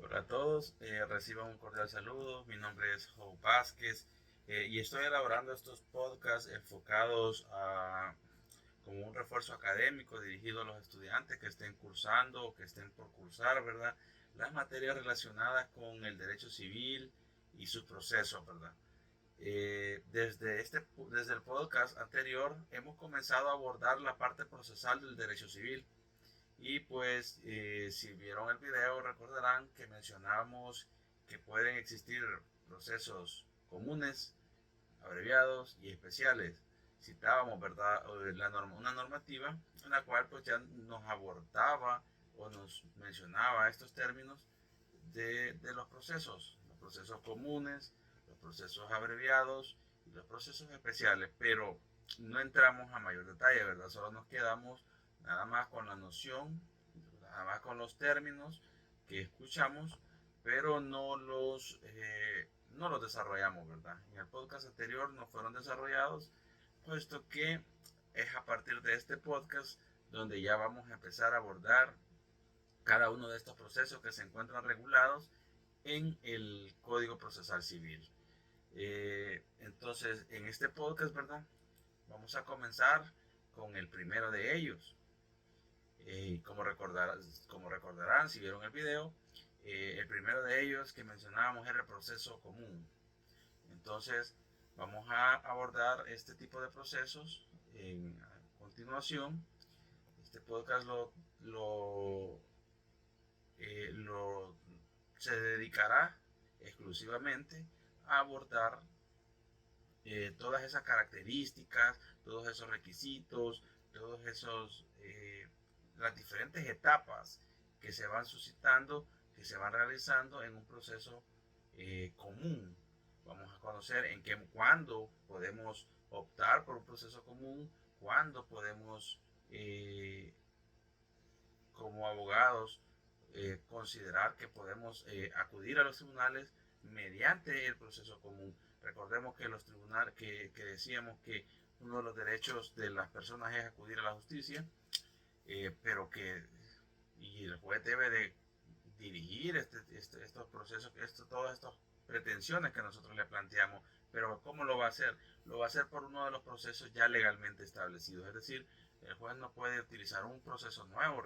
Hola a todos, reciban un cordial saludo. Mi nombre es Joe Vázquez y estoy elaborando estos podcasts enfocados como un refuerzo académico dirigido a los estudiantes que estén cursando o que estén por cursar, ¿verdad? Las materias relacionadas con el derecho civil y sus procesos, ¿verdad? Desde el podcast anterior hemos comenzado a abordar la parte procesal del derecho civil. Y pues si vieron el video recordarán que mencionamos que pueden existir procesos comunes, abreviados y especiales. Citábamos, ¿verdad?, una normativa en la cual pues ya nos abordaba o nos mencionaba estos términos de los procesos comunes, los procesos abreviados y los procesos especiales, pero no entramos a mayor detalle, ¿verdad? Solo nos quedamos nada más con la noción, nada más con los términos que escuchamos, pero no los desarrollamos, ¿verdad? En el podcast anterior no fueron desarrollados, puesto que es a partir de este podcast donde ya vamos a empezar a abordar cada uno de estos procesos que se encuentran regulados en el Código Procesal Civil. Entonces, en este podcast, ¿verdad? Vamos a comenzar con el primero de ellos. Como recordarán, si vieron el video, el primero de ellos que mencionábamos era el proceso común. Entonces, vamos a abordar este tipo de procesos a continuación. Este podcast eh, lo, se dedicará exclusivamente a abordar todas esas características, todos esos requisitos, todos esos las diferentes etapas que se van suscitando, que se van realizando en un proceso común. Vamos a conocer cuándo podemos optar por un proceso común, cuándo podemos como abogados considerar que podemos acudir a los tribunales mediante el proceso común. Recordemos que los tribunales, que decíamos que uno de los derechos de las personas es acudir a la justicia, pero que y el juez debe de dirigir estos procesos, todas estas pretensiones que nosotros le planteamos. Pero ¿cómo lo va a hacer? Lo va a hacer por uno de los procesos ya legalmente establecidos. Es decir, el juez no puede utilizar un proceso nuevo.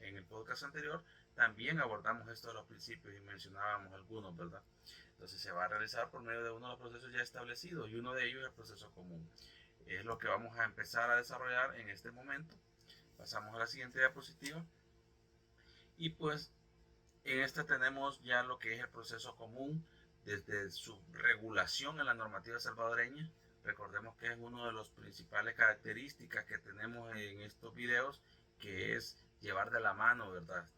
En el podcast anterior también abordamos esto de los principios y mencionábamos algunos, ¿verdad? Entonces se va a realizar por medio de uno de los procesos ya establecidos y uno de ellos es el proceso común. Es lo que vamos a empezar a desarrollar en este momento. Pasamos a la siguiente diapositiva. Y pues en este tenemos ya lo que es el proceso común desde su regulación en la normativa salvadoreña. Recordemos que es una de las principales características que tenemos en estos videos, que es llevar de la mano, ¿verdad?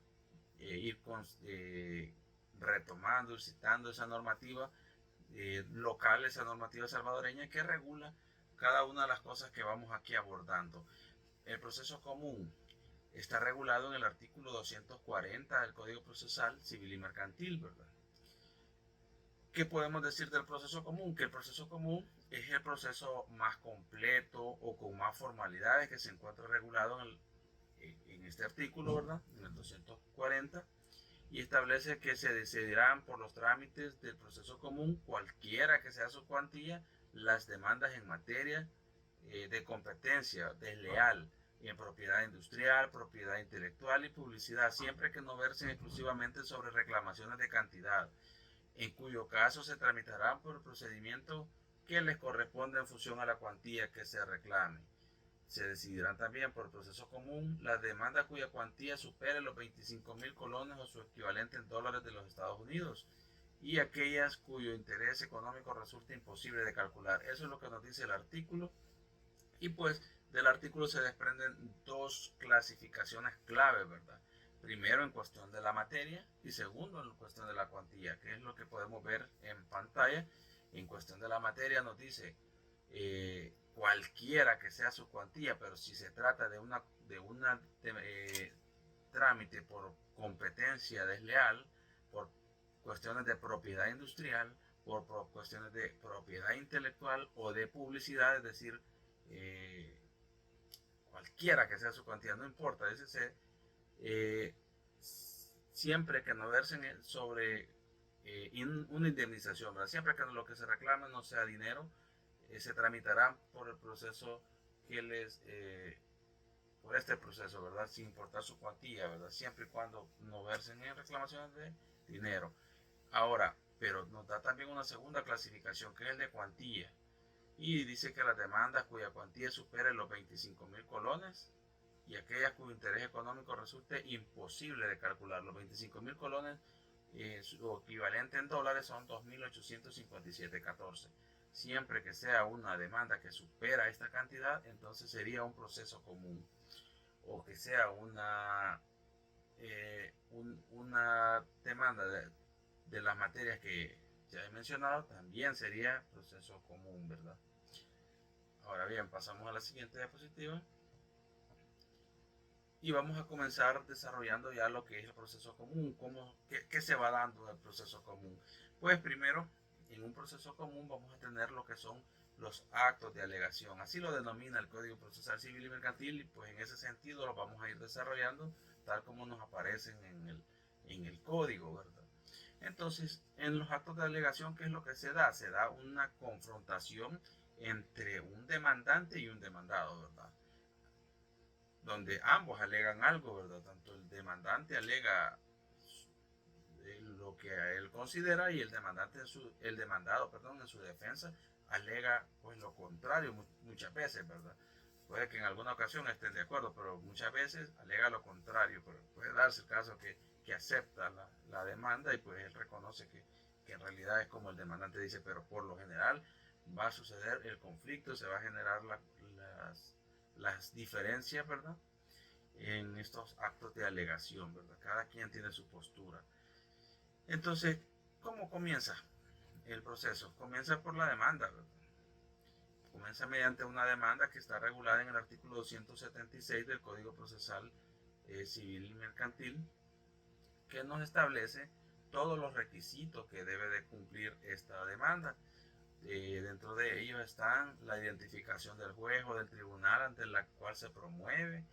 Ir retomando, ir citando esa normativa local, esa normativa salvadoreña que regula cada una de las cosas que vamos aquí abordando. El proceso común está regulado en el artículo 240 del Código Procesal Civil y Mercantil, ¿verdad? ¿Qué podemos decir del proceso común? Que el proceso común es el proceso más completo o con más formalidades que se encuentra regulado en este artículo, ¿verdad? En el 240, y establece que se decidirán por los trámites del proceso común, cualquiera que sea su cuantía, las demandas en materia de competencia desleal en propiedad industrial, propiedad intelectual y publicidad, siempre que no versen exclusivamente sobre reclamaciones de cantidad, en cuyo caso se tramitarán por el procedimiento que les corresponde en función a la cuantía que se reclame. Se decidirán también por el proceso común las demandas cuya cuantía supere los 25.000 colones o su equivalente en dólares de los Estados Unidos y aquellas cuyo interés económico resulta imposible de calcular. Eso es lo que nos dice el artículo. Y pues del artículo se desprenden dos clasificaciones clave, ¿verdad? Primero en cuestión de la materia y segundo en cuestión de la cuantía, que es lo que podemos ver en pantalla. En cuestión de la materia nos dice cualquiera que sea su cuantía, pero si se trata de trámite por competencia desleal, por cuestiones de propiedad industrial, por cuestiones de propiedad intelectual o de publicidad, es decir, eh, cualquiera que sea su cuantía, no importa, ese se, si siempre que no versen sobre una indemnización, ¿verdad? Siempre que lo que se reclame no sea dinero, se tramitará por el proceso que por este proceso, ¿verdad? Sin importar su cuantía, ¿verdad? Siempre y cuando no versen en reclamaciones de dinero. Ahora, pero nos da también una segunda clasificación, que es el de cuantía. Y dice que las demandas cuya cuantía supere los 25.000 colones y aquellas cuyo interés económico resulte imposible de calcular. Los 25.000 colones, su equivalente en dólares son 2.857.14. Siempre que sea una demanda que supera esta cantidad, entonces sería un proceso común. O que sea una demanda de las materias que ya he mencionado, también sería proceso común, ¿verdad? Ahora bien, pasamos a la siguiente diapositiva y vamos a comenzar desarrollando ya lo que es el proceso común. ¿Qué se va dando del proceso común? Pues primero, en un proceso común vamos a tener lo que son los actos de alegación. Así lo denomina el Código Procesal Civil y Mercantil, y pues en ese sentido lo vamos a ir desarrollando tal como nos aparecen en el código, ¿verdad? Entonces, en los actos de alegación, ¿qué es lo que se da? Se da una confrontación entre un demandante y un demandado, ¿verdad? Donde ambos alegan algo, ¿verdad? Tanto el demandante alega lo que él considera y el demandado, perdón, en su defensa alega pues lo contrario muchas veces, ¿verdad? Puede que en alguna ocasión estén de acuerdo, pero muchas veces alega lo contrario, pero puede darse el caso que acepta la demanda y pues él reconoce que en realidad es como el demandante dice, pero por lo general va a suceder el conflicto, se va a generar las diferencias, ¿verdad? En estos actos de alegación, ¿verdad? Cada quien tiene su postura. Entonces, ¿cómo comienza el proceso? Comienza por la demanda, ¿verdad? Comienza mediante una demanda que está regulada en el artículo 276 del Código Procesal Civil y Mercantil, que nos establece todos los requisitos que debe de cumplir esta demanda. Dentro de ellos están la identificación del juez o del tribunal ante la cual se promueve,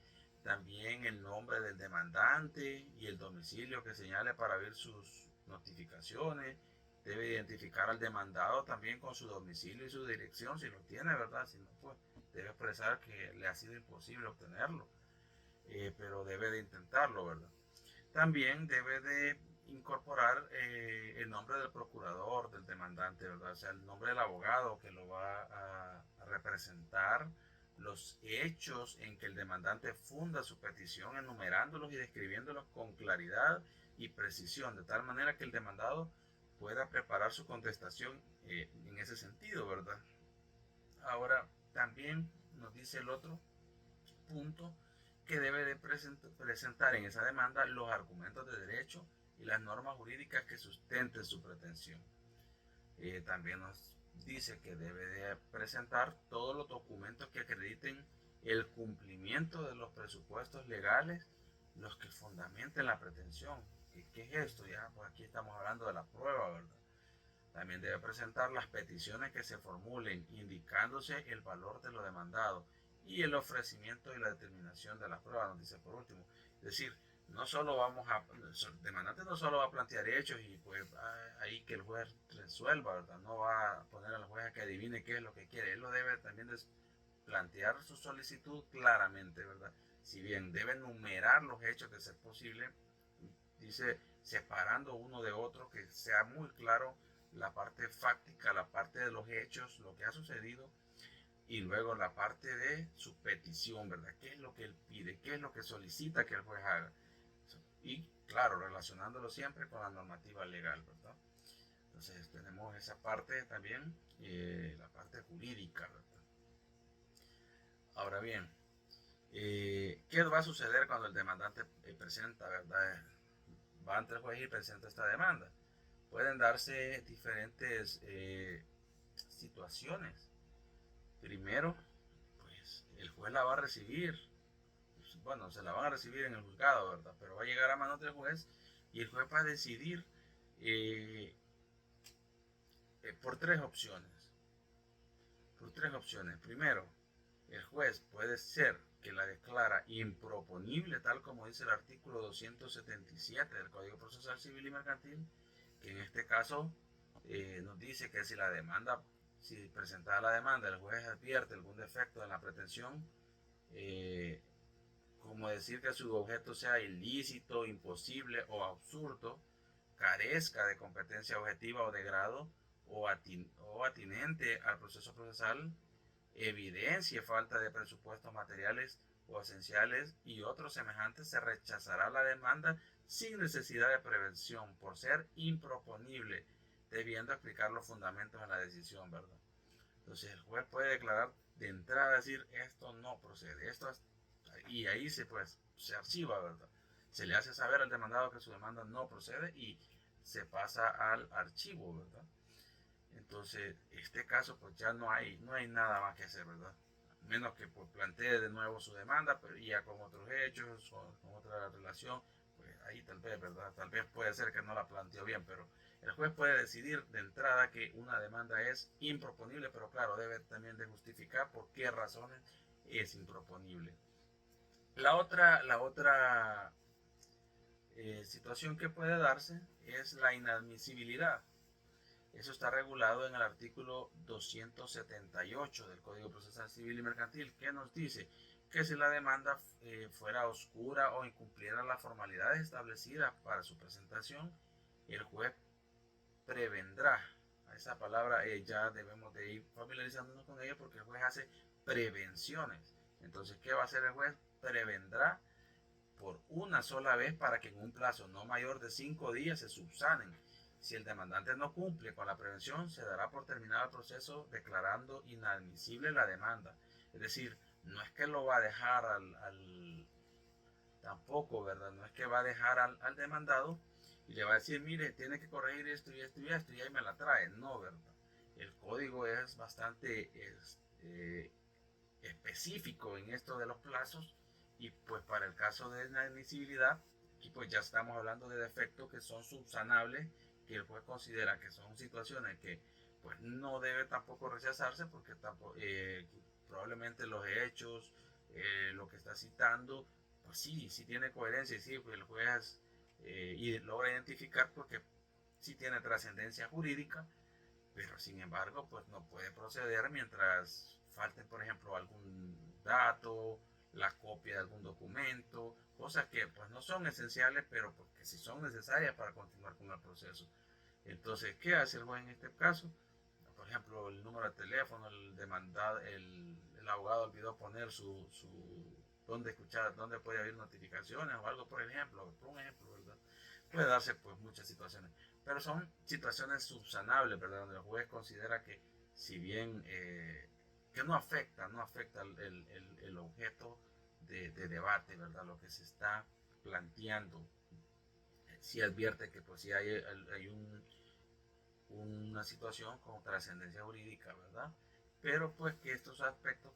también el nombre del demandante y el domicilio que señale para ver sus notificaciones. Debe identificar al demandado también con su domicilio y su dirección, si lo tiene, ¿verdad? Si no, pues debe expresar que le ha sido imposible obtenerlo, pero debe de intentarlo, ¿verdad? También debe de incorporar el nombre del procurador, del demandante, ¿verdad? O sea, el nombre del abogado que lo va a representar, los hechos en que el demandante funda su petición, enumerándolos y describiéndolos con claridad y precisión, de tal manera que el demandado pueda preparar su contestación en ese sentido, ¿verdad? Ahora, también nos dice el otro punto que debe de presentar en esa demanda los argumentos de derecho y las normas jurídicas que sustenten su pretensión. También nos dice que debe de presentar todos los documentos que acrediten el cumplimiento de los presupuestos legales, los que fundamenten la pretensión. ¿Qué es esto? Ya, pues aquí estamos hablando de la prueba, ¿verdad? También debe presentar las peticiones que se formulen, indicándose el valor de lo demandado y el ofrecimiento y la determinación de las pruebas, nos dice por último. Es decir, no solo el demandante no solo va a plantear hechos y pues ahí que el juez resuelva, ¿verdad? No va a poner al juez a que adivine qué es lo que quiere. Él lo debe también plantear su solicitud claramente, ¿verdad? Si bien debe enumerar los hechos de ser posible, dice separando uno de otro, que sea muy claro la parte fáctica, la parte de los hechos, lo que ha sucedido, y luego la parte de su petición, ¿verdad? ¿Qué es lo que él pide? ¿Qué es lo que solicita que el juez haga? Y claro, relacionándolo siempre con la normativa legal, ¿verdad? Entonces tenemos esa parte también, la parte jurídica, ¿verdad? Ahora bien, ¿qué va a suceder cuando el demandante presenta, ¿verdad? Va ante el juez y presenta esta demanda? Pueden darse diferentes situaciones. Primero, pues el juez la va a recibir. Bueno, se la van a recibir en el juzgado, ¿verdad? Pero va a llegar a manos del juez y el juez va a decidir por tres opciones. Por tres opciones. Primero, el juez puede ser que la declara improponible, tal como dice el artículo 277 del Código Procesal Civil y Mercantil, que en este caso nos dice que si presentada la demanda, el juez advierte algún defecto en la pretensión, como decir que su objeto sea ilícito, imposible o absurdo, carezca de competencia objetiva o de grado, o atinente al proceso procesal, evidencie falta de presupuestos materiales o esenciales y otros semejantes, se rechazará la demanda sin necesidad de prevención por ser improponible, debiendo explicar los fundamentos de la decisión, ¿verdad? Entonces el juez puede declarar de entrada, decir esto no procede, y ahí se archiva, ¿verdad? Se le hace saber al demandado que su demanda no procede y se pasa al archivo, ¿verdad? Entonces, este caso pues ya no hay nada más que hacer, ¿verdad? Menos que pues plantee de nuevo su demanda, pero ya con otros hechos, con otra relación, pues ahí tal vez, ¿verdad? Tal vez puede ser que no la planteó bien, pero el juez puede decidir de entrada que una demanda es improponible, pero claro, debe también de justificar por qué razones es improponible. La otra situación que puede darse es la inadmisibilidad. Eso está regulado en el artículo 278 del Código Procesal Civil y Mercantil, que nos dice que si la demanda fuera oscura o incumpliera las formalidades establecidas para su presentación, el juez prevendrá. A esa palabra ya debemos de ir familiarizándonos con ella, porque el juez hace prevenciones. Entonces, ¿qué va a hacer el juez? Prevendrá por una sola vez para que en un plazo no mayor de 5 días se subsanen. Si el demandante no cumple con la prevención, se dará por terminado el proceso declarando inadmisible la demanda. Es decir, no es que lo va a dejar tampoco, ¿verdad? No es que va a dejar al demandado y le va a decir, mire, tiene que corregir esto y esto y esto, y ahí me la trae. No, ¿verdad? El código es bastante específico en esto de los plazos, y pues para el caso de inadmisibilidad, aquí pues ya estamos hablando de defectos que son subsanables, que el juez considera que son situaciones que pues no debe tampoco rechazarse, porque probablemente los hechos, lo que está citando, pues sí tiene coherencia, y sí, pues el juez y logra identificar porque sí tiene trascendencia jurídica, pero sin embargo pues no puede proceder mientras falte, por ejemplo, algún dato, la copia de algún documento, cosas que pues no son esenciales, pero porque sí son necesarias para continuar con el proceso. Entonces, ¿qué hace el juez en este caso? Por ejemplo, el número de teléfono, el demandado, el abogado olvidó poner dónde escuchar, dónde puede haber notificaciones o algo, por ejemplo, ¿verdad? Puede darse pues muchas situaciones, pero son situaciones subsanables, ¿verdad? Donde el juez considera que, si bien que no afecta el objeto de debate, ¿verdad? Lo que se está planteando, si advierte que pues si hay una situación con trascendencia jurídica, ¿verdad? Pero pues que estos aspectos,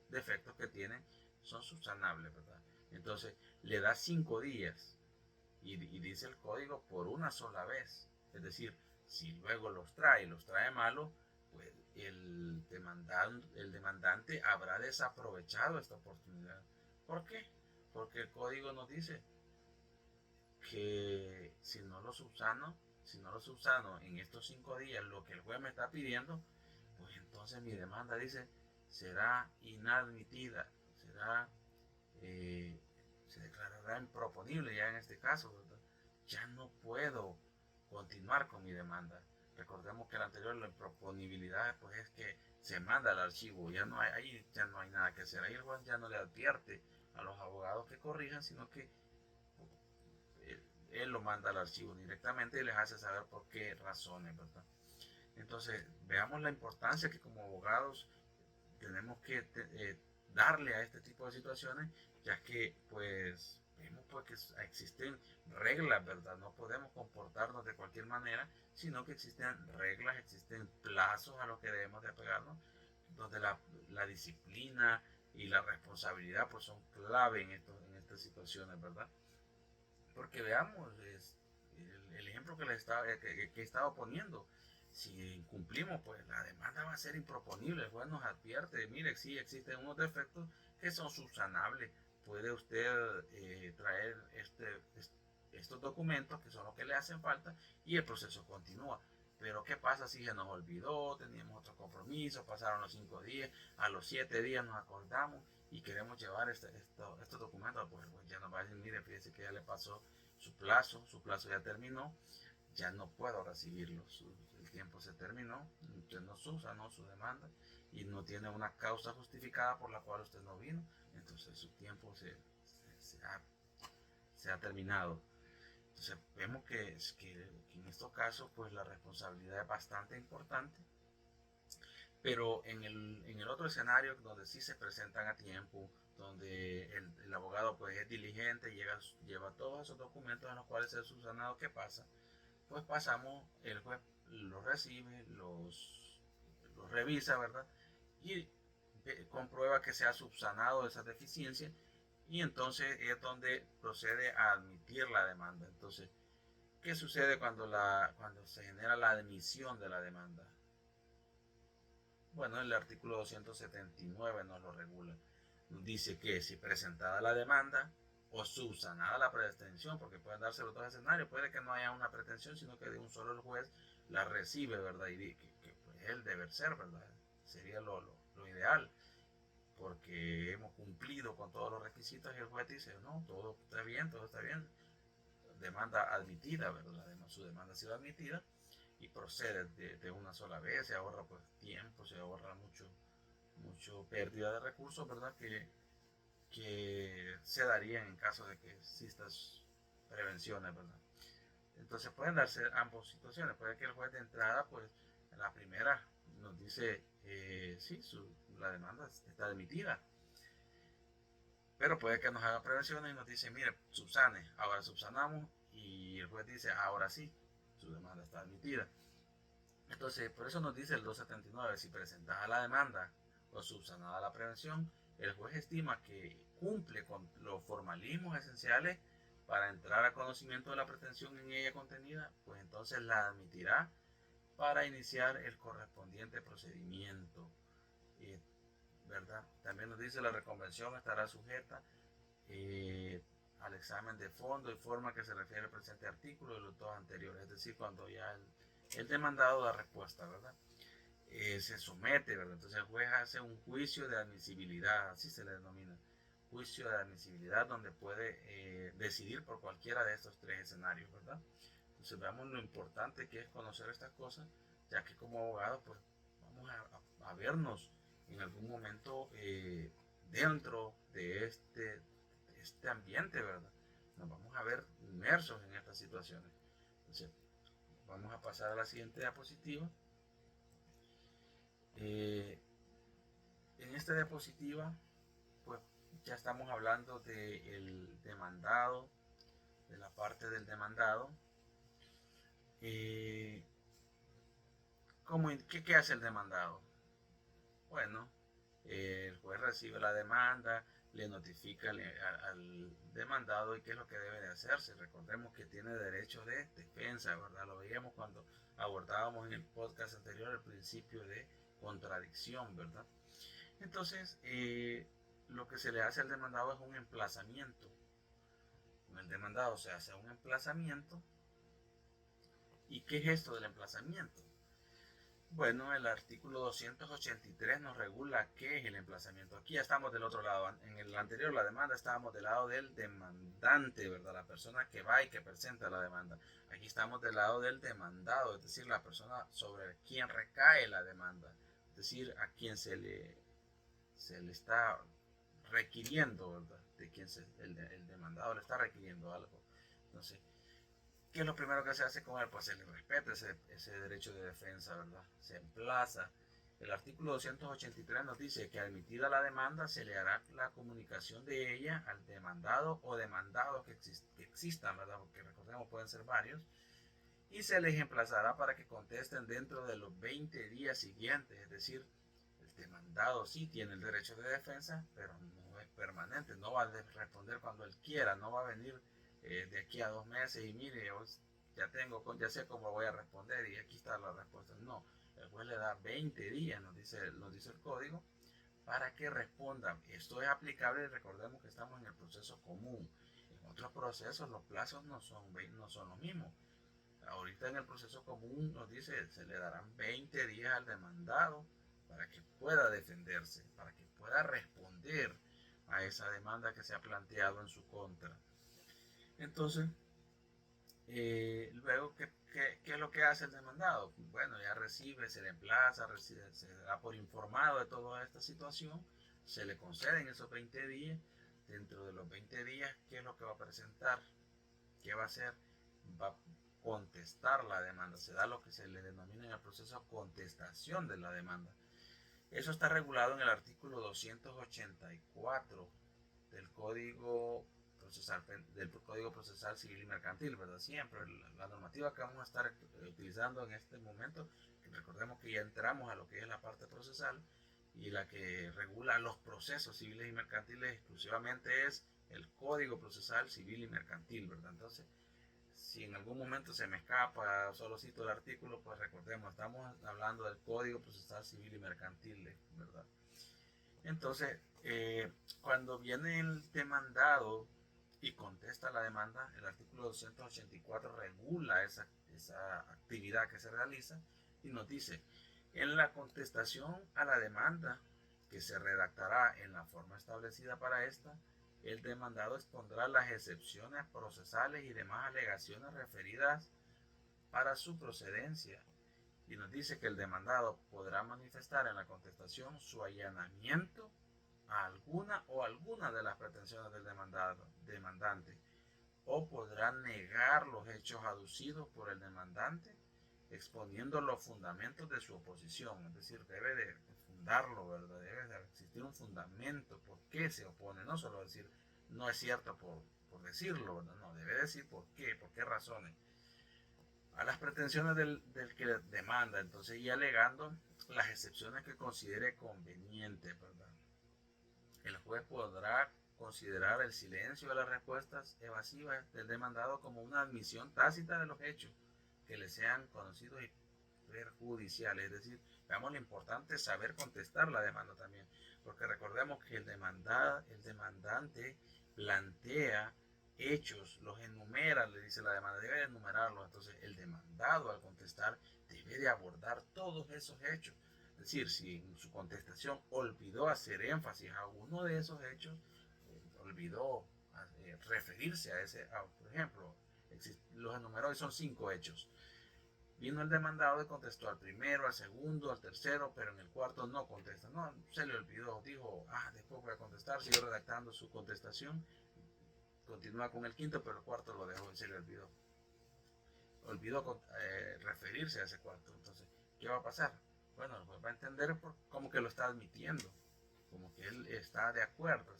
defectos que tienen, son subsanables, ¿verdad? Entonces le da 5 días y dice el código por una sola vez. Es decir, si luego los trae malos, pues el demandante habrá desaprovechado esta oportunidad. ¿Por qué? Porque el código nos dice que si no lo subsano en estos 5 días lo que el juez me está pidiendo, pues entonces mi demanda, dice, será inadmitida, eh, se declarará improponible ya en este caso, ¿verdad? Ya no puedo continuar con mi demanda. Recordemos que el anterior, la improponibilidad, pues es que se manda al archivo, ahí ya no hay nada que hacer. Ahí el juez ya no le advierte a los abogados que corrijan, sino que él lo manda al archivo directamente y les hace saber por qué razones, ¿verdad? Entonces, veamos la importancia que como abogados tenemos que darle a este tipo de situaciones, ya que pues vemos pues que existen reglas, ¿verdad? No podemos comportarnos de cualquier manera, sino que existen reglas, existen plazos a los que debemos de apegarnos, donde la disciplina y la responsabilidad pues son clave en estas situaciones, ¿verdad? Porque veamos el ejemplo que he estado poniendo. si incumplimos, pues la demanda va a ser improponible. El juez nos advierte, mire, sí existen unos defectos que son subsanables. Puede usted traer estos documentos que son los que le hacen falta y el proceso continúa. Pero ¿qué pasa si se nos olvidó? Teníamos otro compromiso, pasaron los 5 días, a los 7 días nos acordamos y queremos llevar estos documentos? Pues ya nos va a decir, mire, fíjese que ya le pasó su plazo ya terminó, ya no puedo recibirlo, el tiempo se terminó, usted no subsanó su demanda y no tiene una causa justificada por la cual usted no vino, entonces su tiempo se ha terminado. Entonces vemos que en estos casos pues la responsabilidad es bastante importante, pero en el otro escenario donde sí se presentan a tiempo, donde el abogado pues es diligente, lleva todos esos documentos en los cuales se ha subsanado, ¿qué pasa? Pues el juez los recibe, los revisa, ¿verdad? Y comprueba que se ha subsanado esas deficiencias y entonces es donde procede a admitir la demanda. Entonces, ¿qué sucede cuando se genera la admisión de la demanda? Bueno, el artículo 279 nos lo regula. Nos dice que si presentada la demanda o subsanada la pretensión, porque pueden darse los dos escenarios, puede que no haya una pretensión, sino que de un solo el juez la recibe, ¿verdad? Y que pues, es el deber ser, ¿verdad? Sería lo ideal, porque hemos cumplido con todos los requisitos y el juez dice, no, todo está bien, demanda admitida, ¿verdad? Su demanda ha sido admitida y procede de una sola vez, se ahorra pues tiempo, se ahorra mucho pérdida de recursos, ¿verdad? Que se darían en caso de que existan prevenciones, ¿verdad? Entonces pueden darse ambas situaciones. Puede que el juez de entrada, pues en la primera nos dice, sí, la demanda está admitida. Pero puede que nos haga prevenciones y nos dice, mire, subsane. Ahora subsanamos y el juez dice, ahora sí, su demanda está admitida. Entonces, por eso nos dice el 279, si presentada la demanda o subsanada la prevención, el juez estima que cumple con los formalismos esenciales para entrar a conocimiento de la pretensión en ella contenida, pues entonces la admitirá para iniciar el correspondiente procedimiento, ¿verdad? También nos dice la reconvención estará sujeta al examen de fondo y forma que se refiere al presente artículo y los dos anteriores, es decir, cuando ya el demandado da respuesta, ¿verdad? Se somete, ¿verdad? Entonces el juez hace un juicio de admisibilidad, así se le denomina, juicio de admisibilidad, donde puede decidir por cualquiera de estos tres escenarios, ¿verdad? Entonces veamos lo importante que es conocer estas cosas, ya que como abogado, pues vamos a vernos en algún momento dentro de este ambiente, ¿verdad? Nos vamos a ver inmersos en estas situaciones. Entonces, vamos a pasar a la siguiente diapositiva. En esta diapositiva, pues ya estamos hablando del demandado, de la parte del demandado. ¿Qué hace el demandado? Bueno, el juez recibe la demanda, le notifica al demandado y qué es lo que debe de hacerse. Recordemos que tiene derecho de defensa, ¿verdad? Lo veíamos cuando abordábamos en el podcast anterior el principio de contradicción, ¿verdad? Entonces, lo que se le hace al demandado es un emplazamiento. Con el demandado se hace un emplazamiento. ¿Y qué es esto del emplazamiento? Bueno, el artículo 283 nos regula qué es el emplazamiento. Aquí ya estamos del otro lado. En el anterior, la demanda, estábamos del lado del demandante, ¿verdad? La persona que va y que presenta la demanda. Aquí estamos del lado del demandado, es decir, la persona sobre quien recae la demanda. Es decir, a quien se le está requiriendo, ¿verdad? De quien el demandado le está requiriendo algo. Entonces, ¿qué es lo primero que se hace con él? Pues se le respeta ese derecho de defensa, ¿verdad? Se emplaza. El artículo 283 nos dice que admitida la demanda se le hará la comunicación de ella al demandado o demandados que existan, ¿verdad? Porque recordemos pueden ser varios. Y se les emplazará para que contesten dentro de los 20 días siguientes. Es decir, el demandado sí tiene el derecho de defensa, pero no es permanente. No va a responder cuando él quiera. No va a venir de aquí a 2 meses y mire, ya sé cómo voy a responder y aquí está la respuesta. No, el juez le da 20 días, nos dice el código, para que respondan. Esto es aplicable, recordemos que estamos en el proceso común. En otros procesos los plazos no son los mismos. Ahorita en el proceso común nos dice se le darán 20 días al demandado para que pueda defenderse, para que pueda responder a esa demanda que se ha planteado en su contra. Entonces, luego, ¿qué es lo que hace el demandado? Bueno, ya recibe, se le emplaza, se da por informado de toda esta situación, se le conceden esos 20 días. Dentro de los 20 días, ¿qué es lo que va a presentar? ¿Qué va a hacer? Va a contestar la demanda. Se da lo que se le denomina en el proceso contestación de la demanda. Eso está regulado en el artículo 284 del Código Procesal Civil y Mercantil, ¿verdad? Siempre la normativa que vamos a estar utilizando en este momento, recordemos que ya entramos a lo que es la parte procesal, y la que regula los procesos civiles y mercantiles exclusivamente es el Código Procesal Civil y Mercantil, ¿verdad? Entonces, si en algún momento se me escapa, solo cito el artículo, pues recordemos, estamos hablando del Código Procesal Civil y Mercantil, ¿verdad? Entonces, cuando viene el demandado y contesta la demanda, el artículo 284 regula esa actividad que se realiza y nos dice: en la contestación a la demanda, que se redactará en la forma establecida para esta, el demandado expondrá las excepciones procesales y demás alegaciones referidas para su procedencia. Y nos dice que el demandado podrá manifestar en la contestación su allanamiento a alguna de las pretensiones del demandante, o podrá negar los hechos aducidos por el demandante, exponiendo los fundamentos de su oposición. Es decir, debe de fundarlo, ¿verdad? Debe de existir un fundamento por qué se opone, no solo decir no es cierto por decirlo, ¿verdad? No, debe decir por qué razones a las pretensiones del que demanda, entonces, y alegando las excepciones que considere conveniente, ¿verdad? El juez podrá considerar el silencio de las respuestas evasivas del demandado como una admisión tácita de los hechos que le sean conocidos y perjudiciales. Es decir, veamos lo importante es saber contestar la demanda también, porque recordemos que el demandante plantea hechos, los enumera, le dice la demanda, debe de enumerarlos. Entonces el demandado, al contestar, debe de abordar todos esos hechos. Es decir, si en su contestación olvidó hacer énfasis a uno de esos hechos, olvidó referirse a ese, por ejemplo, los enumeró y son 5 hechos. Vino el demandado y contestó al primero, al segundo, al tercero, pero en el cuarto no contesta. No, se le olvidó. Dijo, después voy a contestar. Siguió redactando su contestación. Continúa con el quinto, pero el cuarto lo dejó y se le olvidó. Olvidó referirse a ese cuarto. Entonces, ¿qué va a pasar? Bueno, pues va a entender como que lo está admitiendo, como que él está de acuerdo,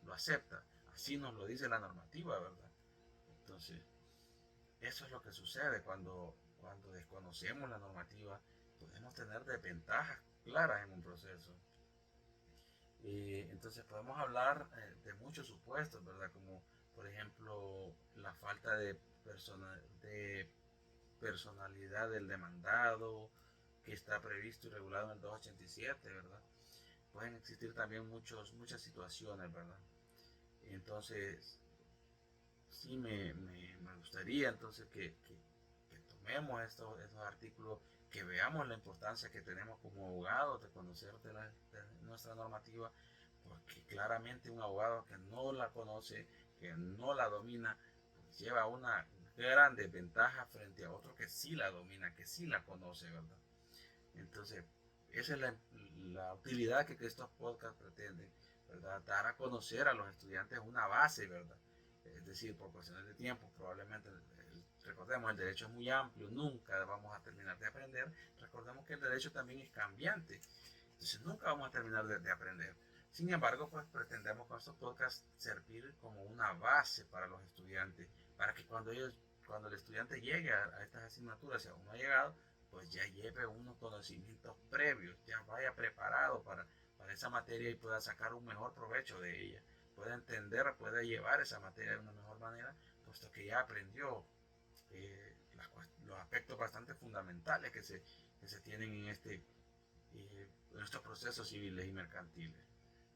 lo acepta. Así nos lo dice la normativa, ¿verdad? Entonces, eso es lo que sucede cuando desconocemos la normativa. Podemos tener desventajas claras en un proceso. Entonces podemos hablar de muchos supuestos, ¿verdad? Como por ejemplo la falta de personalidad del demandado, que está previsto y regulado en el 287, ¿verdad? Pueden existir también muchas situaciones, ¿verdad? Entonces, sí me gustaría entonces que tomemos estos artículos, que veamos la importancia que tenemos como abogados de conocer de nuestra normativa, porque claramente un abogado que no la conoce, que no la domina, pues lleva una gran desventaja frente a otro que sí la domina, que sí la conoce, ¿verdad? Entonces, esa es la utilidad que estos podcasts pretenden, ¿verdad? Dar a conocer a los estudiantes una base, ¿verdad? Es decir, por cuestiones de tiempo, probablemente, recordemos, el derecho es muy amplio, nunca vamos a terminar de aprender. Recordemos que el derecho también es cambiante, entonces nunca vamos a terminar de aprender. Sin embargo, pues pretendemos con estos podcasts servir como una base para los estudiantes, para que cuando el estudiante llegue a estas asignaturas, si aún no ha llegado, pues ya lleve unos conocimientos previos, ya vaya preparado para esa materia y pueda sacar un mejor provecho de ella, pueda entender, pueda llevar esa materia de una mejor manera, puesto que ya aprendió los aspectos bastante fundamentales que se tienen en estos procesos civiles y mercantiles.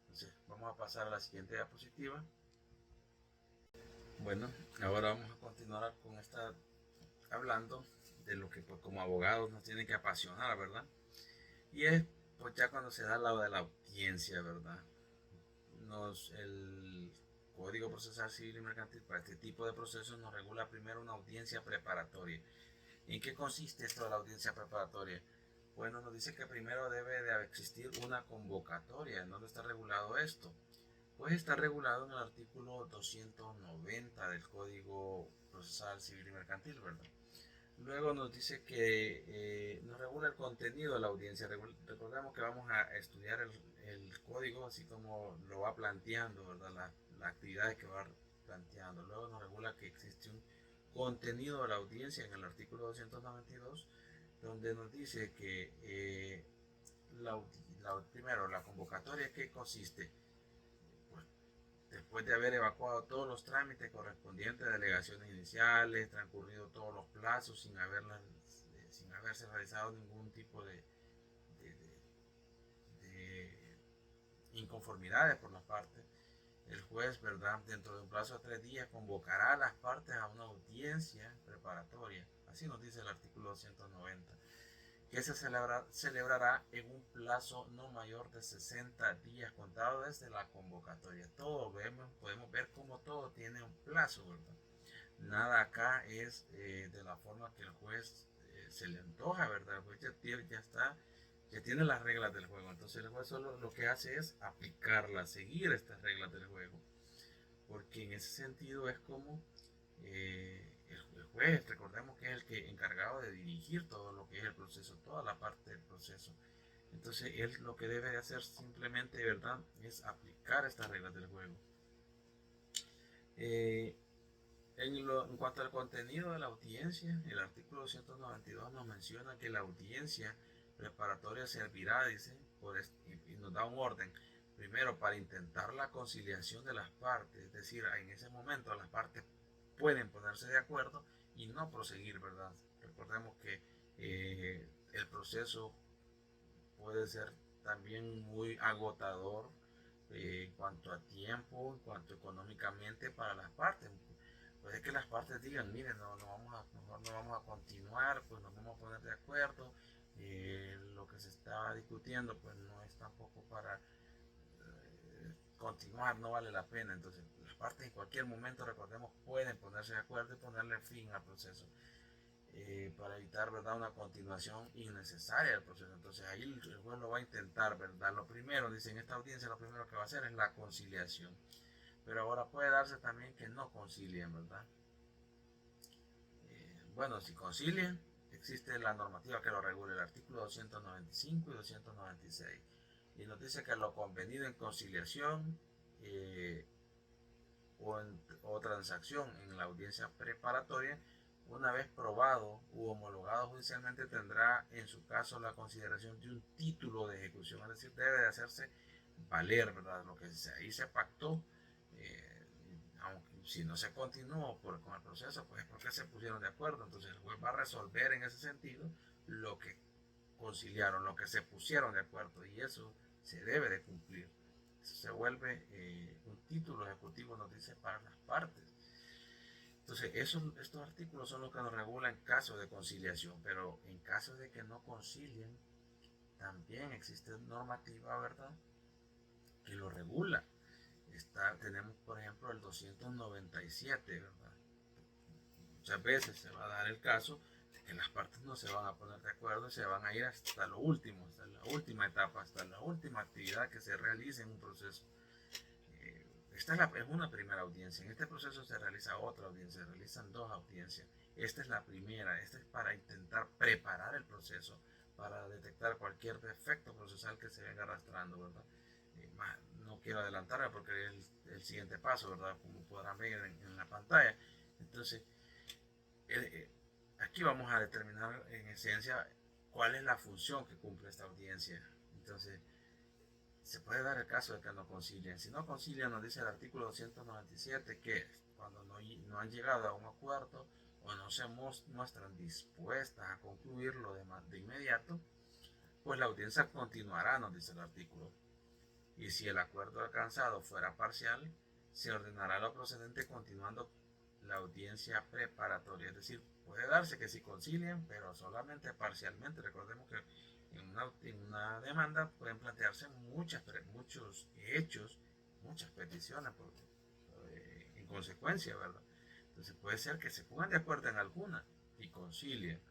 Entonces, vamos a pasar a la siguiente diapositiva. Bueno, ahora vamos a continuar con hablando de lo que pues, como abogados nos tiene que apasionar, ¿verdad? Y es pues ya cuando se da la de la audiencia, ¿verdad? El Código Procesal Civil y Mercantil para este tipo de procesos nos regula primero una audiencia preparatoria. ¿En qué consiste esto de la audiencia preparatoria? Bueno, nos dice que primero debe de existir una convocatoria. ¿En dónde está regulado esto? Pues está regulado en el artículo 290 del Código Procesal Civil y Mercantil, ¿verdad? Luego nos dice que nos regula el contenido de la audiencia. Recordemos que vamos a estudiar el código así como lo va planteando, ¿verdad? Las actividades que va planteando. Luego nos regula que existe un contenido de la audiencia en el artículo 292, donde nos dice que primero la convocatoria, ¿qué consiste? Pues, después de haber evacuado todos los trámites correspondientes a delegaciones iniciales, transcurrido todos los plazos sin haberse realizado ningún tipo de, de inconformidades por las partes, el juez, ¿verdad?, dentro de un plazo de 3 días convocará a las partes a una audiencia preparatoria. Así nos dice el artículo 290, que se celebrará en un plazo no mayor de 60 días contado desde la convocatoria. Podemos ver cómo todo tiene un plazo, ¿verdad? Nada acá es de la forma que el juez se le antoja, ¿verdad? El juez ya tiene las reglas del juego. Entonces el juez solo lo que hace es aplicarlas, seguir estas reglas del juego. Porque en ese sentido es como el juez, recordemos que es el que encargado de dirigir todo lo que es el proceso, toda la parte del proceso. Entonces él lo que debe de hacer simplemente, ¿verdad?, es aplicar estas reglas del juego. En cuanto al contenido de la audiencia, el artículo 292 nos menciona que la audiencia preparatoria servirá, dice, y nos da un orden. Primero, para intentar la conciliación de las partes, es decir, en ese momento las partes pueden ponerse de acuerdo y no proseguir, ¿verdad? Recordemos que el proceso puede ser también muy agotador en cuanto a tiempo, en cuanto económicamente para las partes. Puede que las partes digan, miren, mejor no vamos a continuar, pues nos vamos a poner de acuerdo, lo que se está discutiendo pues no es tampoco para continuar, no vale la pena. Entonces las partes en cualquier momento, recordemos, pueden ponerse de acuerdo y ponerle fin al proceso. Para evitar, ¿verdad?, una continuación innecesaria del proceso. Entonces ahí el juez lo va a intentar, ¿verdad? Lo primero, dice, en esta audiencia lo primero que va a hacer es la conciliación. Pero ahora puede darse también que no concilien, ¿verdad? Bueno, si concilian, existe la normativa que lo regula, el artículo 295 y 296. Y nos dice que lo convenido en conciliación o transacción en la audiencia preparatoria, una vez probado u homologado judicialmente, tendrá en su caso la consideración de un título de ejecución, es decir, debe de hacerse valer, ¿verdad?, lo que ahí se pactó. Aunque si no se continuó con el proceso, pues es porque se pusieron de acuerdo. Entonces el juez va a resolver en ese sentido lo que conciliaron, lo que se pusieron de acuerdo, y eso se debe de cumplir. Eso se vuelve un título ejecutivo, nos dice, para las partes. Entonces estos artículos son los que nos regulan en caso de conciliación, pero en caso de que no concilien, también existe normativa, ¿verdad?, que lo regula. Tenemos, por ejemplo, el 297, ¿verdad? Muchas veces se va a dar el caso de que las partes no se van a poner de acuerdo y se van a ir hasta lo último, hasta la última etapa, hasta la última actividad que se realice en un proceso. Esta es una primera audiencia. En este proceso se realiza otra audiencia, se realizan 2 audiencias. Esta es la primera, esta es para intentar preparar el proceso, para detectar cualquier defecto procesal que se venga arrastrando, ¿verdad? No quiero adelantarme porque es el siguiente paso, ¿verdad?, como podrán ver en la pantalla. Entonces, aquí vamos a determinar en esencia cuál es la función que cumple esta audiencia. Entonces, se puede dar el caso de que no concilien. Si no concilian, nos dice el artículo 297 que cuando no han llegado a un acuerdo, o no se muestran dispuestas a concluirlo de inmediato, pues la audiencia continuará, nos dice el artículo. Y si el acuerdo alcanzado fuera parcial, se ordenará lo procedente continuando la audiencia preparatoria. Es decir, puede darse que si concilien, pero solamente parcialmente. Recordemos que en una demanda pueden plantearse muchos hechos, muchas peticiones en consecuencia, ¿verdad? Entonces puede ser que se pongan de acuerdo en alguna y concilien,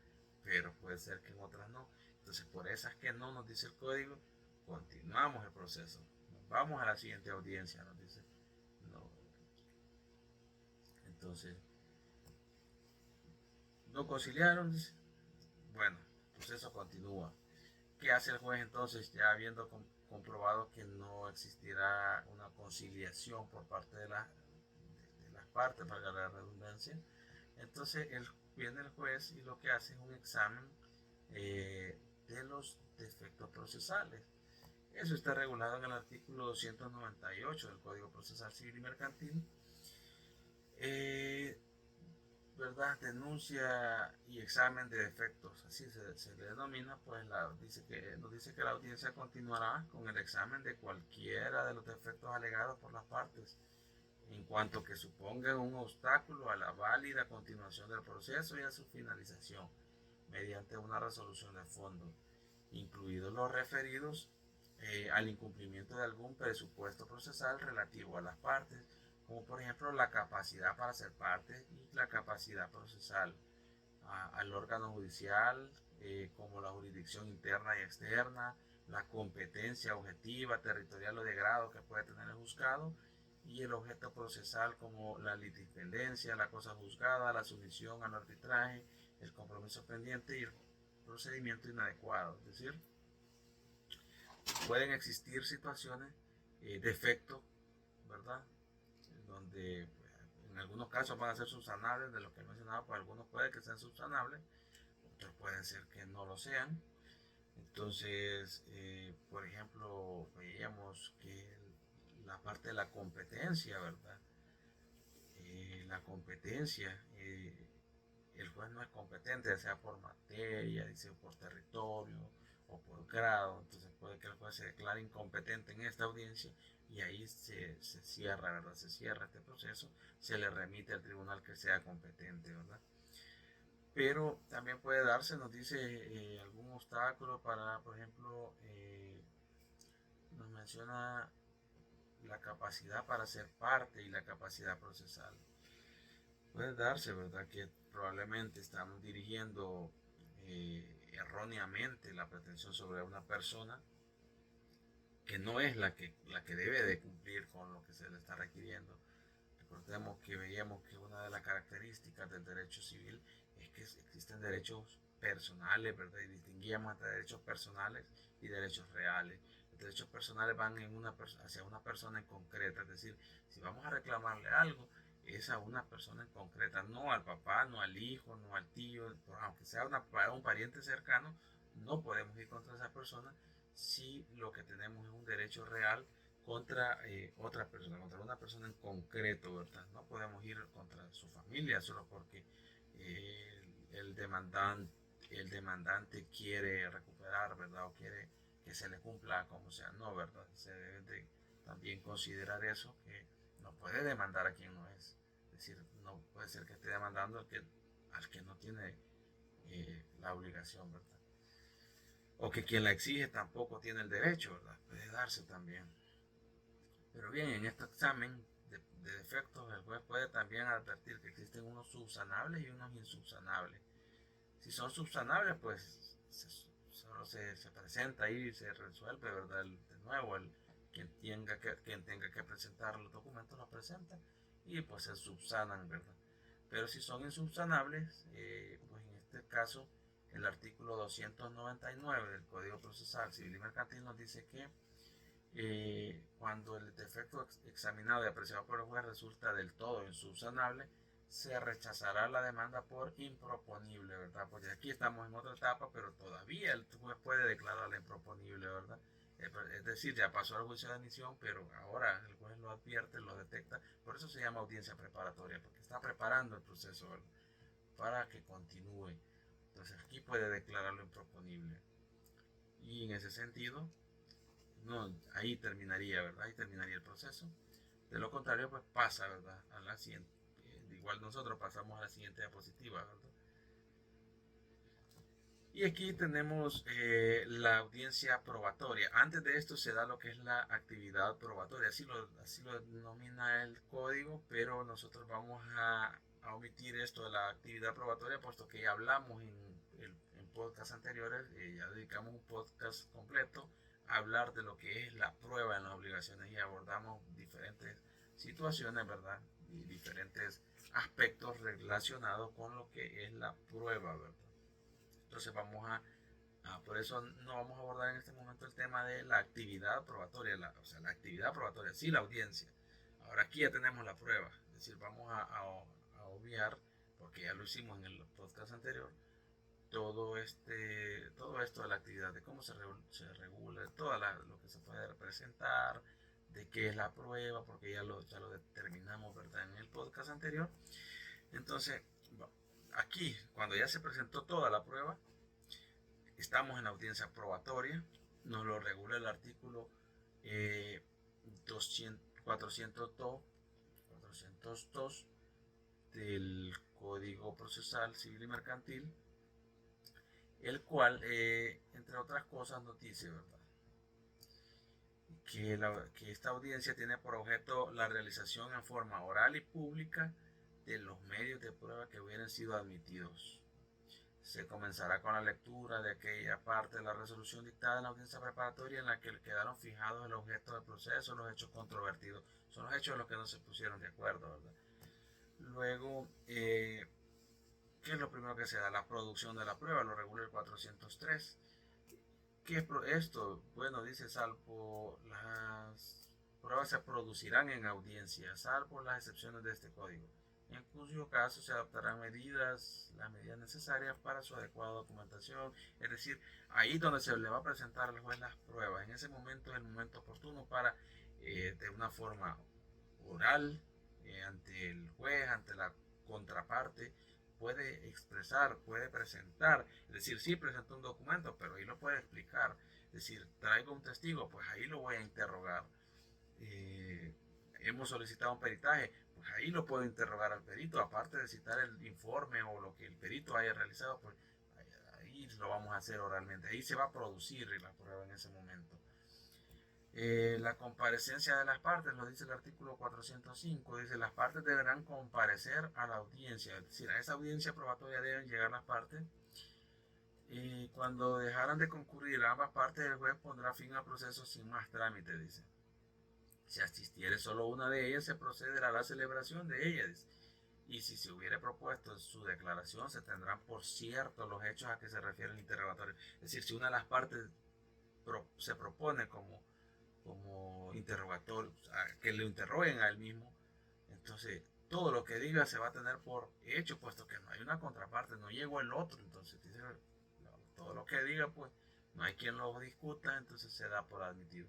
pero puede ser que en otras no. Entonces por esas que no nos dice el código, continuamos el proceso. Vamos a la siguiente audiencia, nos dice. No. Entonces, no conciliaron, dice. Bueno, el proceso continúa. ¿Qué hace el juez entonces, ya habiendo comprobado que no existirá una conciliación por parte de las partes, para la redundancia? Entonces viene el juez y lo que hace es un examen de los defectos procesales. Eso está regulado en el artículo 298 del Código Procesal Civil y Mercantil. ¿Verdad? Denuncia y examen de defectos, así se le denomina, pues nos dice que la audiencia continuará con el examen de cualquiera de los defectos alegados por las partes, en cuanto que supongan un obstáculo a la válida continuación del proceso y a su finalización, mediante una resolución de fondo, incluidos los referidos al incumplimiento de algún presupuesto procesal relativo a las partes, como por ejemplo la capacidad para ser parte y la capacidad procesal al órgano judicial, como la jurisdicción interna y externa, la competencia objetiva, territorial o de grado que puede tener el juzgado, y el objeto procesal como la litipendencia, la cosa juzgada, la sumisión al arbitraje, el compromiso pendiente y el procedimiento inadecuado. Es decir, pueden existir situaciones, defectos, ¿verdad? Donde pues, en algunos casos van a ser subsanables, de lo que he mencionado, pues algunos pueden que sean subsanables, otros pueden ser que no lo sean. Entonces, por ejemplo, veíamos que la parte de la competencia, ¿verdad? La competencia, el juez no es competente, ya sea por materia, dice por territorio o por grado, entonces puede que el juez se declare incompetente en esta audiencia y ahí se cierra, ¿verdad? Se cierra este proceso, se le remite al tribunal que sea competente, ¿verdad? Pero también puede darse, nos dice, algún obstáculo para, por ejemplo, nos menciona la capacidad para ser parte y la capacidad procesal. Puede darse, ¿verdad? Que probablemente estamos dirigiendo erróneamente la pretensión sobre una persona que no es la que debe de cumplir con lo que se le está requiriendo. Recordemos que veíamos que una de las características del derecho civil es que existen derechos personales, ¿verdad? Y distinguíamos entre derechos personales y derechos reales. Los derechos personales van hacia una persona en concreta, es decir, si vamos a reclamarle algo, es a una persona en concreta, no al papá, no al hijo, no al tío, aunque sea un pariente cercano, no podemos ir contra esa persona si lo que tenemos es un derecho real contra otra persona, contra una persona en concreto, ¿verdad? No podemos ir contra su familia solo porque el demandante quiere recuperar, ¿verdad? O quiere que se le cumpla como sea, no, ¿verdad? Se debe de también considerar eso, que no puede demandar a quien no es. Es decir, no puede ser que esté demandando al que no tiene la obligación, ¿verdad? O que quien la exige tampoco tiene el derecho, ¿verdad? Puede darse también. Pero bien, en este examen de defectos, el juez puede también advertir que existen unos subsanables y unos insubsanables. Si son subsanables, pues solo se presenta y se resuelve, ¿verdad? De nuevo, quien tenga que presentar los documentos los presenta y pues se subsanan, ¿verdad? Pero si son insubsanables, pues en este caso el artículo 299 del Código Procesal Civil y Mercantil nos dice que cuando el defecto examinado y apreciado por el juez resulta del todo insubsanable, se rechazará la demanda por improponible, ¿verdad? Porque aquí estamos en otra etapa, pero todavía el juez puede declararla improponible, ¿verdad? Es decir, ya pasó al juicio de admisión, pero ahora el juez lo advierte, lo detecta, por eso se llama audiencia preparatoria, porque está preparando el proceso, ¿verdad? para que continúe. Entonces aquí puede declararlo improponible. Y en ese sentido, no, ahí terminaría, ¿verdad? Ahí terminaría el proceso. De lo contrario, pues pasa, ¿verdad? A la siguiente. Igual nosotros pasamos a la siguiente diapositiva, ¿verdad? Y aquí tenemos la audiencia probatoria. Antes de esto se da lo que es la actividad probatoria. Así lo denomina el código, pero nosotros vamos a omitir esto de la actividad probatoria, puesto que ya hablamos en podcasts anteriores, ya dedicamos un podcast completo a hablar de lo que es la prueba en las obligaciones y abordamos diferentes situaciones, ¿verdad? Y diferentes aspectos relacionados con lo que es la prueba, ¿verdad? Entonces por eso no vamos a abordar en este momento el tema de la actividad probatoria, o sea, la actividad probatoria, sí, la audiencia. Ahora aquí ya tenemos la prueba, es decir, vamos a obviar, porque ya lo hicimos en el podcast anterior, todo esto de la actividad, de cómo se regula, lo que se puede representar, de qué es la prueba, porque ya lo determinamos, ¿verdad? En el podcast anterior. Entonces, aquí, cuando ya se presentó toda la prueba, estamos en audiencia probatoria, nos lo regula el artículo 402 del Código Procesal Civil y Mercantil, el cual, entre otras cosas, nos dice, ¿verdad?, que esta audiencia tiene por objeto la realización en forma oral y pública de los medios de prueba que hubieran sido admitidos. Se comenzará con la lectura de aquella parte de la resolución dictada en la audiencia preparatoria en la que quedaron fijados el objeto del proceso, los hechos controvertidos. Son los hechos en los que no se pusieron de acuerdo, ¿verdad? Luego, ¿qué es lo primero que se da? La producción de la prueba, lo regula el 403. ¿Qué es esto? Bueno, dice, salvo las pruebas se producirán en audiencia, salvo las excepciones de este código, en cuyo caso se adoptarán las medidas necesarias para su adecuada documentación. Es decir, ahí donde se le va a presentar al juez las pruebas, en ese momento es el momento oportuno para, de una forma oral, ante el juez, ante la contraparte, puede expresar, puede presentar, es decir, sí presentó un documento, pero ahí lo puede explicar, es decir, traigo un testigo, pues ahí lo voy a interrogar. Hemos solicitado un peritaje, pues ahí lo puedo interrogar al perito, aparte de citar el informe o lo que el perito haya realizado, pues ahí lo vamos a hacer oralmente, ahí se va a producir la prueba en ese momento. La comparecencia de las partes, lo dice el artículo 405, dice las partes deberán comparecer a la audiencia, es decir, a esa audiencia probatoria deben llegar las partes, y cuando dejaran de concurrir ambas partes, el juez pondrá fin al proceso sin más trámite, dice. Si asistiere solo una de ellas, se procederá a la celebración de ellas. Y si se hubiere propuesto en su declaración, se tendrán por cierto los hechos a que se refiere el interrogatorio. Es decir, si una de las partes se propone como interrogatorio, que lo interroguen a él mismo, entonces todo lo que diga se va a tener por hecho, puesto que no hay una contraparte, no llegó el otro, entonces todo lo que diga, pues no hay quien lo discuta, entonces se da por admitido.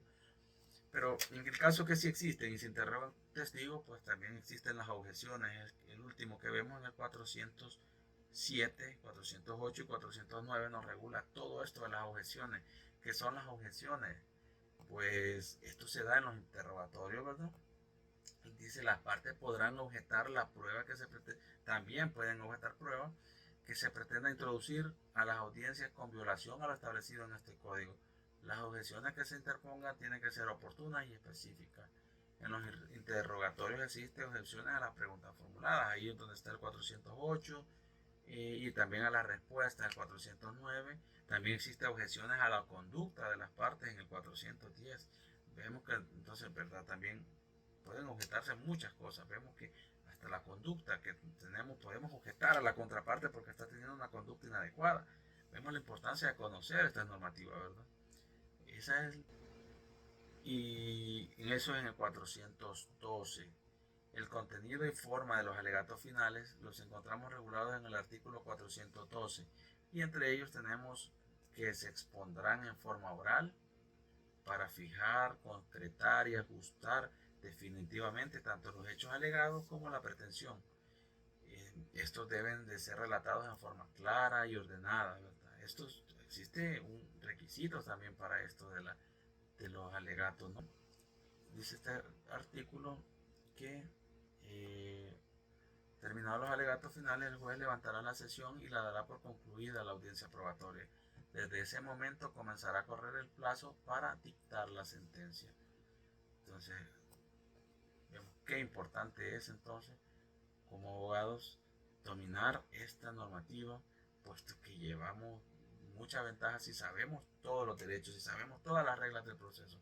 Pero en el caso que sí existen y se interrogan testigos, pues también existen las objeciones. El último que vemos en el 407, 408 y 409 nos regula todo esto de las objeciones. ¿Qué son las objeciones? Pues esto se da en los interrogatorios, ¿verdad? Y dice, las partes podrán objetar la prueba que se pretende, también pueden objetar pruebas que se pretenda introducir a las audiencias con violación a lo establecido en este código. Las objeciones que se interpongan tienen que ser oportunas y específicas. En los interrogatorios existen objeciones a las preguntas formuladas, ahí es donde está el 408, y también a la respuesta del 409. También existen objeciones a la conducta de las partes en el 410. Vemos que entonces, ¿verdad? También pueden objetarse muchas cosas. Vemos que hasta la conducta que tenemos, podemos objetar a la contraparte porque está teniendo una conducta inadecuada. Vemos la importancia de conocer esta normativa, ¿verdad? Esa es, y eso es en el 412. El contenido y forma de los alegatos finales los encontramos regulados en el artículo 412 y entre ellos tenemos que se expondrán en forma oral para fijar, concretar y ajustar definitivamente tanto los hechos alegados como la pretensión. estos deben de ser relatados en forma clara y ordenada, ¿verdad? Existe un requisito también para esto de los alegatos, ¿no? Dice este artículo que terminados los alegatos finales, el juez levantará la sesión y la dará por concluida la audiencia probatoria. Desde ese momento comenzará a correr el plazo para dictar la sentencia. Entonces, vemos qué importante es entonces, como abogados, dominar esta normativa, puesto que llevamos mucha ventaja si sabemos todos los derechos, si sabemos todas las reglas del proceso.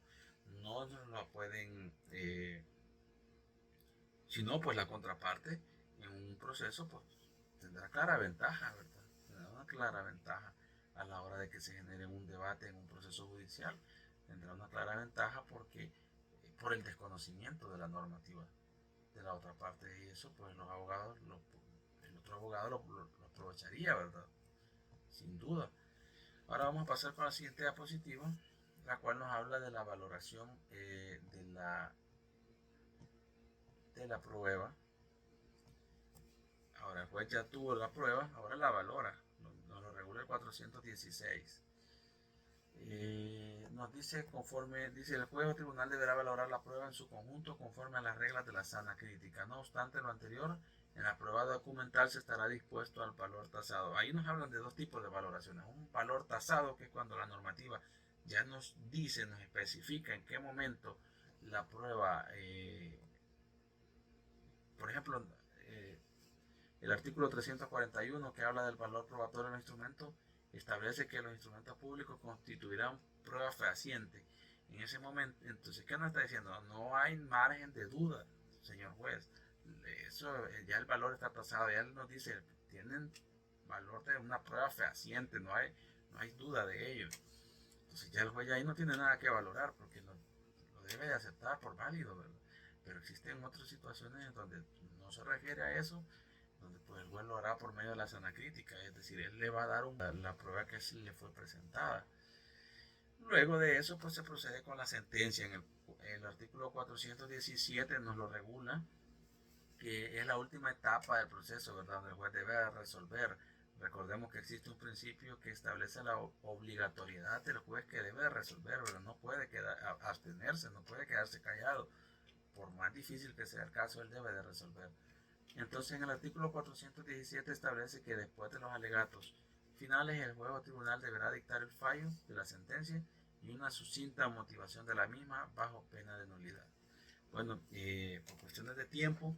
No nos lo pueden, si no, pues la contraparte en un proceso pues tendrá clara ventaja, ¿verdad? Tendrá una clara ventaja a la hora de que se genere un debate en un proceso judicial. Tendrá una clara ventaja porque por el desconocimiento de la normativa de la otra parte, y eso pues los abogados, el otro abogado lo aprovecharía, ¿verdad? Sin duda. Ahora vamos a pasar con la siguiente diapositiva, la cual nos habla de la valoración de la prueba. Ahora el juez ya tuvo la prueba, ahora la valora, nos lo regula el 416. Nos dice dice el juez o tribunal deberá valorar la prueba en su conjunto conforme a las reglas de la sana crítica. No obstante lo anterior, en la prueba documental se estará dispuesto al valor tasado. Ahí nos hablan de dos tipos de valoraciones. Un valor tasado, que es cuando la normativa ya nos dice, nos especifica en qué momento la prueba, por ejemplo, el artículo 341, que habla del valor probatorio de los instrumentos, establece que los instrumentos públicos constituirán prueba fehaciente. En ese momento, entonces, ¿qué nos está diciendo? No hay margen de duda, señor juez. Eso, ya el valor está tasado, ya él nos dice, tienen valor de una prueba fehaciente, no hay duda de ello. Entonces ya el juez ahí no tiene nada que valorar, porque lo debe de aceptar por válido, ¿verdad? Pero existen otras situaciones en donde no se refiere a eso, donde pues el juez lo hará por medio de la sana crítica, es decir, él le va a dar la prueba que le fue presentada. Luego de eso pues se procede con la sentencia. En el artículo 417 nos lo regula, que es la última etapa del proceso, ¿verdad? Donde el juez debe resolver. Recordemos que existe un principio que establece la obligatoriedad del juez, que debe resolver, pero no puede abstenerse, no puede quedarse callado. Por más difícil que sea el caso, él debe de resolver. Entonces, en el artículo 417 establece que después de los alegatos finales, el juez o tribunal deberá dictar el fallo de la sentencia y una sucinta motivación de la misma bajo pena de nulidad. Bueno, por cuestiones de tiempo,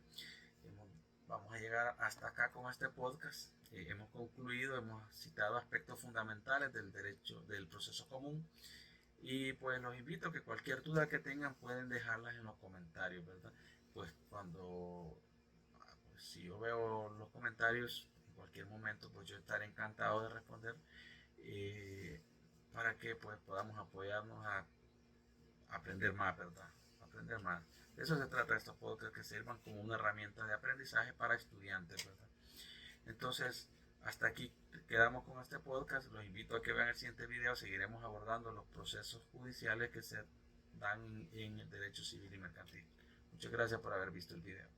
vamos a llegar hasta acá con este podcast. Hemos concluido, hemos citado aspectos fundamentales del derecho del proceso común. Y pues los invito a que cualquier duda que tengan pueden dejarlas en los comentarios, ¿verdad? Pues si yo veo los comentarios en cualquier momento, pues yo estaré encantado de responder, para que pues podamos apoyarnos a aprender más, ¿verdad? Aprender más. De eso se trata estos podcasts, que sirvan como una herramienta de aprendizaje para estudiantes, ¿verdad? Entonces, hasta aquí quedamos con este podcast. Los invito a que vean el siguiente video. Seguiremos abordando los procesos judiciales que se dan en el derecho civil y mercantil. Muchas gracias por haber visto el video.